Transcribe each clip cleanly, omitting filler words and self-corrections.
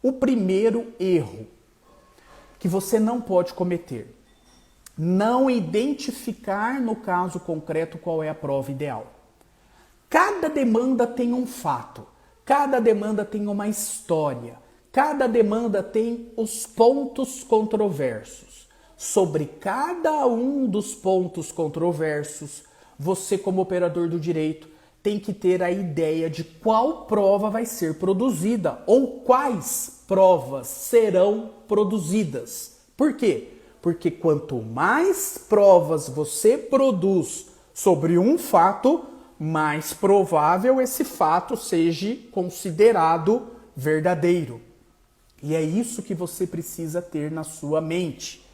O primeiro erro que você não pode cometer: não identificar no caso concreto qual é a prova ideal. Cada demanda tem um fato, cada demanda tem uma história, cada demanda tem os pontos controversos. Sobre cada um dos pontos controversos, você, como operador do direito, tem que ter a ideia de qual prova vai ser produzida ou quais provas serão produzidas. Por quê? Porque quanto mais provas você produz sobre um fato, mais provável esse fato seja considerado verdadeiro. E é isso que você precisa ter na sua mente.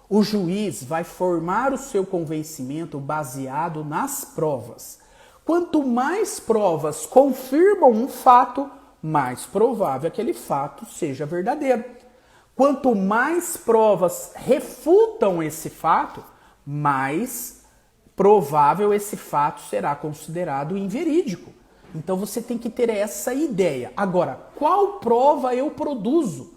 O juiz vai formar o seu convencimento baseado nas provas. Quanto mais provas confirmam um fato, mais provável aquele fato seja verdadeiro. Quanto mais provas refutam esse fato, mais provável esse fato será considerado inverídico. Então você tem que ter essa ideia. Agora, qual prova eu produzo?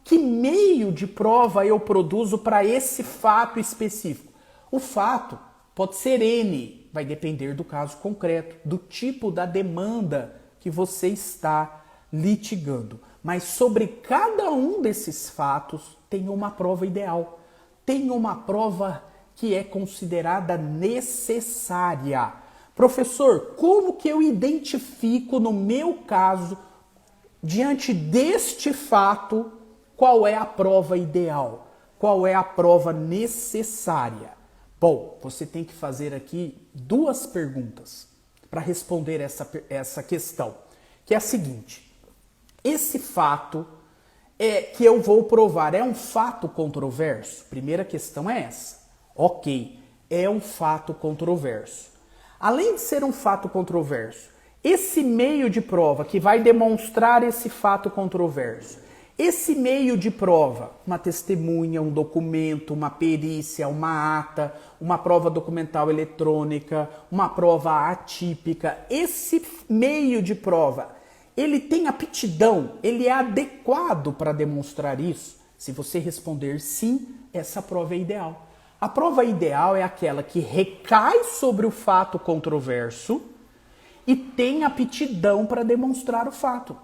Que meio de prova eu produzo para esse fato específico? O fato pode ser N, vai depender do caso concreto, do tipo da demanda que você está litigando. Mas sobre cada um desses fatos tem uma prova ideal, tem uma prova que é considerada necessária. Professor, como que eu identifico no meu caso, diante deste fato, qual é a prova ideal? Qual é a prova necessária? Bom, você tem que fazer aqui duas perguntas para responder essa questão, que é a seguinte: esse fato que eu vou provar é um fato controverso? Primeira questão é essa. Ok, é um fato controverso. Além de ser um fato controverso, esse meio de prova que vai demonstrar esse fato controverso, esse meio de prova, uma testemunha, um documento, uma perícia, uma ata, uma prova documental eletrônica, uma prova atípica, esse meio de prova, ele tem aptidão, ele é adequado para demonstrar isso? Se você responder sim, essa prova é ideal. A prova ideal é aquela que recai sobre o fato controverso e tem aptidão para demonstrar o fato.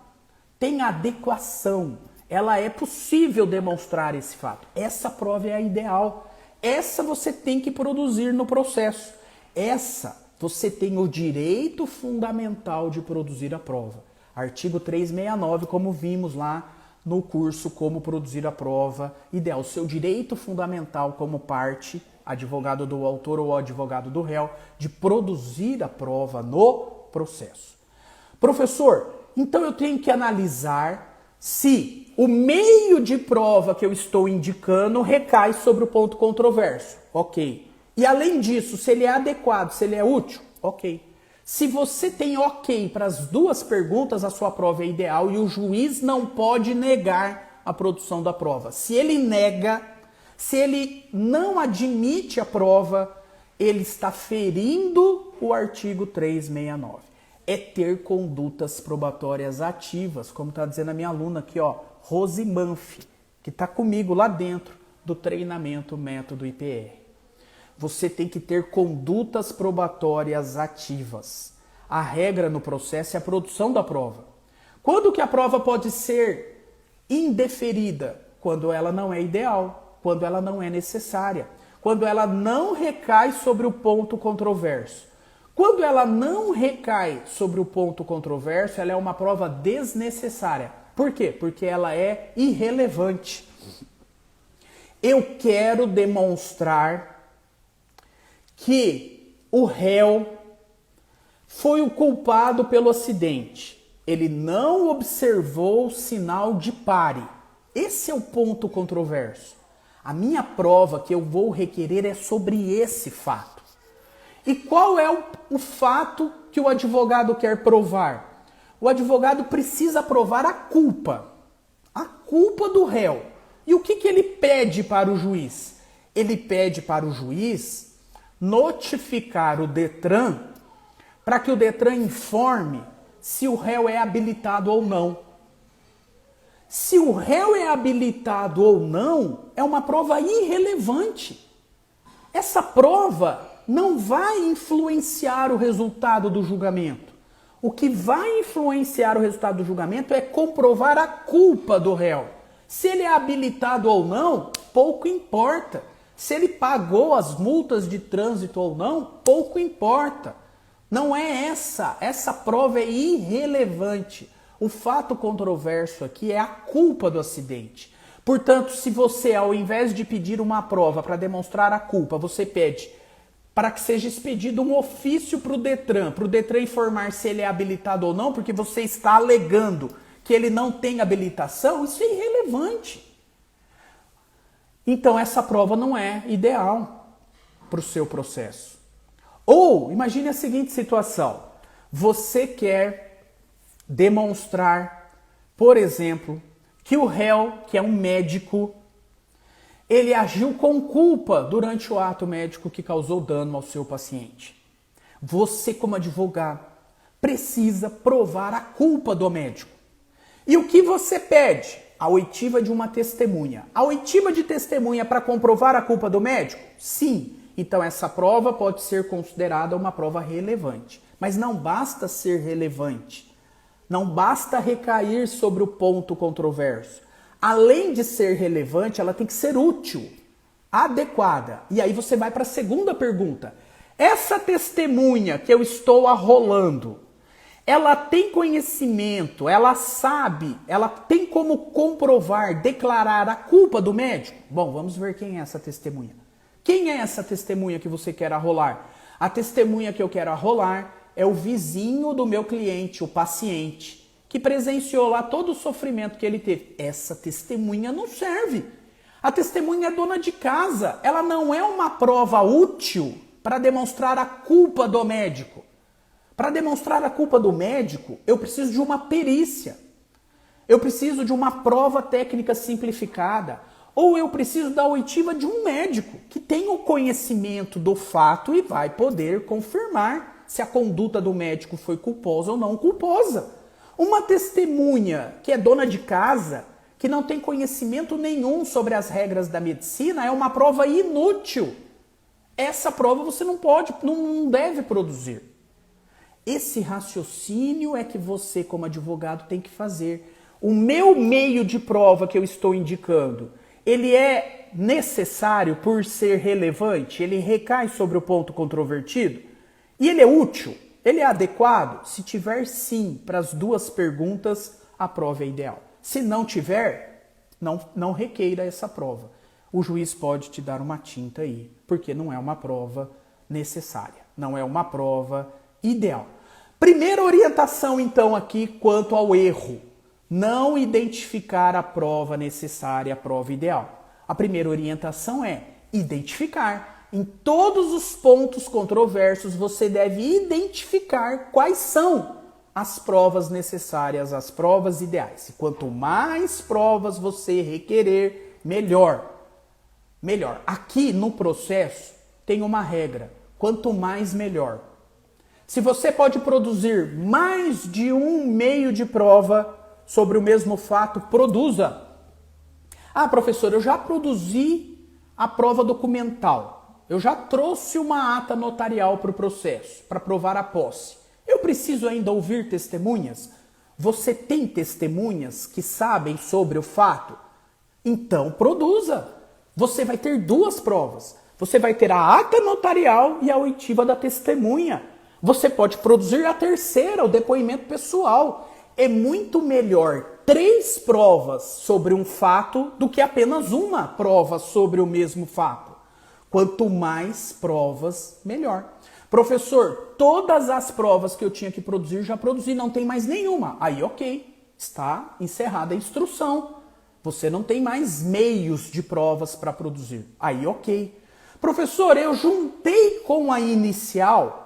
Tem adequação. Ela é possível demonstrar esse fato. Essa prova é a ideal. Essa você tem que produzir no processo. Essa você tem o direito fundamental de produzir a prova. Artigo 369, como vimos lá no curso Como Produzir a Prova Ideal. Seu direito fundamental como parte, advogado do autor ou advogado do réu, de produzir a prova no processo. Professor, então eu tenho que analisar se o meio de prova que eu estou indicando recai sobre o ponto controverso. Ok. E além disso, se ele é adequado, se ele é útil, ok. Se você tem ok para as duas perguntas, a sua prova é ideal e o juiz não pode negar a produção da prova. Se ele nega, se ele não admite a prova, ele está ferindo o artigo 369. É ter condutas probatórias ativas, como está dizendo a minha aluna aqui, ó, Rose Manfi, que está comigo lá dentro do treinamento Método IPR. Você tem que ter condutas probatórias ativas. A regra no processo é a produção da prova. Quando que a prova pode ser indeferida? Quando ela não é ideal, quando ela não é necessária, quando ela não recai sobre o ponto controverso. Quando ela não recai sobre o ponto controverso, ela é uma prova desnecessária. Por quê? Porque ela é irrelevante. Eu quero demonstrar que o réu foi o culpado pelo acidente. Ele não observou o sinal de pare. Esse é o ponto controverso. A minha prova que eu vou requerer é sobre esse fato. E qual é o fato que o advogado quer provar? O advogado precisa provar a culpa do réu. E o que ele pede para o juiz? Ele pede para o juiz notificar o Detran para que o Detran informe se o réu é habilitado ou não. Se o réu é habilitado ou não, é uma prova irrelevante. Essa prova não vai influenciar o resultado do julgamento. O que vai influenciar o resultado do julgamento é comprovar a culpa do réu. Se ele é habilitado ou não, pouco importa. Se ele pagou as multas de trânsito ou não, pouco importa. Não é essa prova é irrelevante. O fato controverso aqui é a culpa do acidente. Portanto, se você, ao invés de pedir uma prova para demonstrar a culpa, você pede para que seja expedido um ofício para o Detran informar se ele é habilitado ou não, porque você está alegando que ele não tem habilitação, isso é irrelevante. Então, essa prova não é ideal para o seu processo. Ou, imagine a seguinte situação. Você quer demonstrar, por exemplo, que o réu, que é um médico, ele agiu com culpa durante o ato médico que causou dano ao seu paciente. Você, como advogado, precisa provar a culpa do médico. E o que você pede? A oitiva de uma testemunha. A oitiva de testemunha para comprovar a culpa do médico? Sim. Então essa prova pode ser considerada uma prova relevante. Mas não basta ser relevante. Não basta recair sobre o ponto controverso. Além de ser relevante, ela tem que ser útil, adequada. E aí você vai para a segunda pergunta. Essa testemunha que eu estou arrolando, ela tem conhecimento, ela sabe, ela tem como comprovar, declarar a culpa do médico? Bom, vamos ver quem é essa testemunha. Quem é essa testemunha que você quer arrolar? A testemunha que eu quero arrolar é o vizinho do meu cliente, o paciente, que presenciou lá todo o sofrimento que ele teve. Essa testemunha não serve. A testemunha é dona de casa. Ela não é uma prova útil para demonstrar a culpa do médico. Para demonstrar a culpa do médico, eu preciso de uma perícia. Eu preciso de uma prova técnica simplificada. Ou eu preciso da oitiva de um médico que tem o conhecimento do fato e vai poder confirmar se a conduta do médico foi culposa ou não culposa. Uma testemunha que é dona de casa, que não tem conhecimento nenhum sobre as regras da medicina, é uma prova inútil. Essa prova você não pode, não deve produzir. Esse raciocínio é que você, como advogado, tem que fazer. O meu meio de prova que eu estou indicando, ele é necessário por ser relevante? Ele recai sobre o ponto controvertido? E ele é útil? Ele é adequado? Se tiver sim para as duas perguntas, a prova é ideal. Se não tiver, não requeira essa prova. O juiz pode te dar uma tinta aí, porque não é uma prova necessária, não é uma prova ideal. Primeira orientação, então, aqui quanto ao erro. Não identificar a prova necessária, a prova ideal. A primeira orientação é identificar. Em todos os pontos controversos, você deve identificar quais são as provas necessárias, as provas ideais. E quanto mais provas você requerer, melhor. Melhor. Aqui no processo tem uma regra. Quanto mais, melhor. Se você pode produzir mais de um meio de prova sobre o mesmo fato, produza. Ah, professor, eu já produzi a prova documental. Eu já trouxe uma ata notarial para o processo, para provar a posse. Eu preciso ainda ouvir testemunhas? Você tem testemunhas que sabem sobre o fato? Então, produza. Você vai ter duas provas. Você vai ter a ata notarial e a oitiva da testemunha. Você pode produzir a terceira, o depoimento pessoal. É muito melhor 3 provas sobre um fato do que apenas uma prova sobre o mesmo fato. Quanto mais provas, melhor. Professor, todas as provas que eu tinha que produzir, já produzi, não tem mais nenhuma. Aí, ok, está encerrada a instrução. Você não tem mais meios de provas para produzir. Aí, ok. Professor, eu juntei com a inicial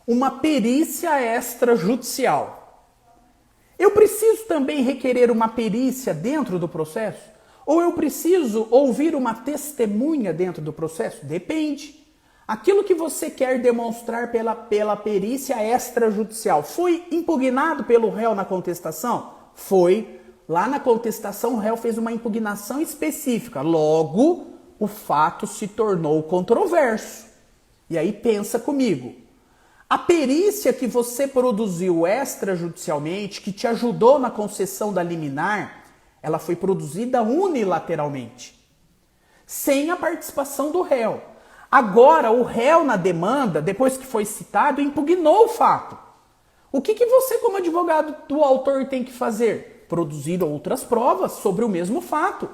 uma perícia extrajudicial. Eu preciso também requerer uma perícia dentro do processo? Ou eu preciso ouvir uma testemunha dentro do processo? Depende. Aquilo que você quer demonstrar pela perícia extrajudicial foi impugnado pelo réu na contestação? Foi. Lá na contestação, o réu fez uma impugnação específica. Logo, o fato se tornou controverso. E aí pensa comigo. A perícia que você produziu extrajudicialmente, que te ajudou na concessão da liminar, ela foi produzida unilateralmente, sem a participação do réu. Agora, o réu na demanda, depois que foi citado, impugnou o fato. O que você, como advogado do autor, tem que fazer? Produzir outras provas sobre o mesmo fato.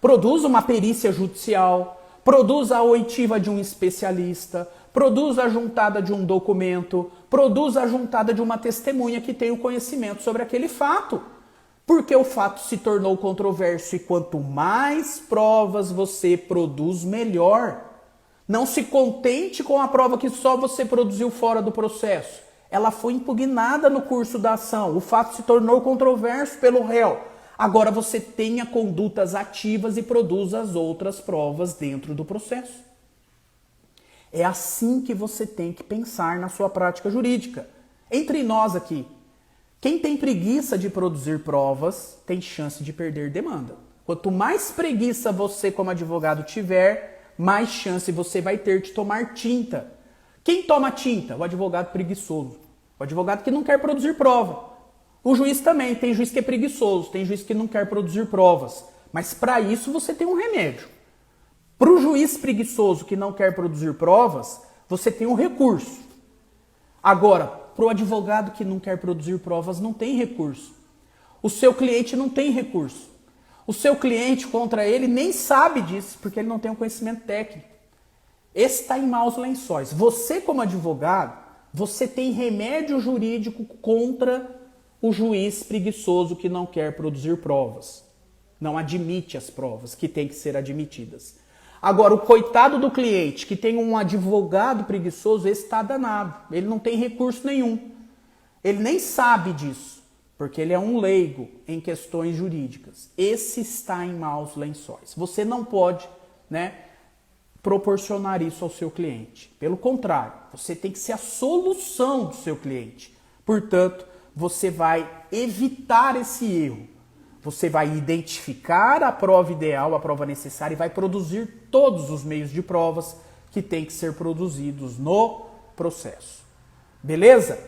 Produza uma perícia judicial, produza a oitiva de um especialista, produza a juntada de um documento, produza a juntada de uma testemunha que tenha o conhecimento sobre aquele fato. Porque o fato se tornou controverso e quanto mais provas você produz, melhor. Não se contente com a prova que só você produziu fora do processo. Ela foi impugnada no curso da ação. O fato se tornou controverso pelo réu. Agora você tenha condutas ativas e produza as outras provas dentro do processo. É assim que você tem que pensar na sua prática jurídica. Entre nós aqui, quem tem preguiça de produzir provas tem chance de perder demanda. Quanto mais preguiça você como advogado tiver, mais chance você vai ter de tomar tinta. Quem toma tinta? O advogado preguiçoso. O advogado que não quer produzir prova. O juiz também. Tem juiz que é preguiçoso, tem juiz que não quer produzir provas. Mas para isso você tem um remédio. Para o juiz preguiçoso que não quer produzir provas, você tem um recurso. Agora, para o advogado que não quer produzir provas, não tem recurso. O seu cliente não tem recurso. O seu cliente contra ele nem sabe disso, porque ele não tem um conhecimento técnico. Esse está em maus lençóis. Você, como advogado, você tem remédio jurídico contra o juiz preguiçoso que não quer produzir provas. Não admite as provas que têm que ser admitidas. Agora, o coitado do cliente que tem um advogado preguiçoso, esse está danado. Ele não tem recurso nenhum. Ele nem sabe disso, porque ele é um leigo em questões jurídicas. Esse está em maus lençóis. Você não pode, proporcionar isso ao seu cliente. Pelo contrário, você tem que ser a solução do seu cliente. Portanto, você vai evitar esse erro. Você vai identificar a prova ideal, a prova necessária e vai produzir todos os meios de provas que têm que ser produzidos no processo. Beleza?